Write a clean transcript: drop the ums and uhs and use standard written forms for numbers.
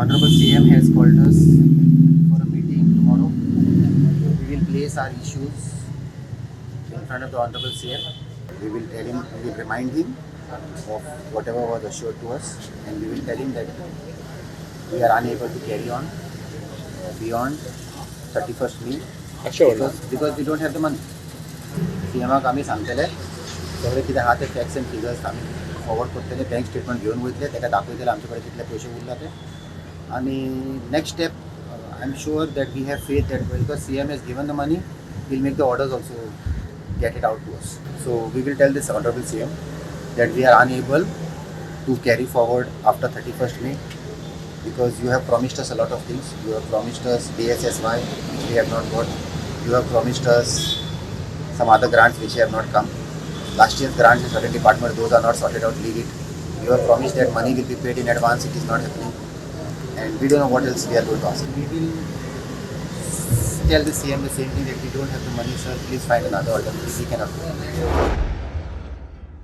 Honorable CM has called us for a meeting tomorrow. We will place our issues in front of the Honorable CM. We will tell him, we will remind him of whatever was assured to us, and we will tell him that we are unable to carry on beyond 31st May because we don't have the money. CMाक आम्ही सांगतले सगळे कितें आहा ते facts and figures आमी forward करतले bank statement घेवन वयतले ताका दाखयतले आमचे कडेन कितले पयशे उरला ते आनी next step I am sure that we have faith that because CM has given the money we'll make the orders also get it out to us. So we will tell this Honorable CM that we are unable to carry forward after 31st May because you have promised us a lot of things. You have promised us DSSY which we have not got. You have promised us some other grants which have not come. Last year's grants in certain departments, those are not sorted out, leave it. You have promised that money will be paid in advance, it is not happening. And we don't know what else we are going to ask. We will tell the CM the same thing that we don't have the money, sir, please find another alternative, we cannot do it.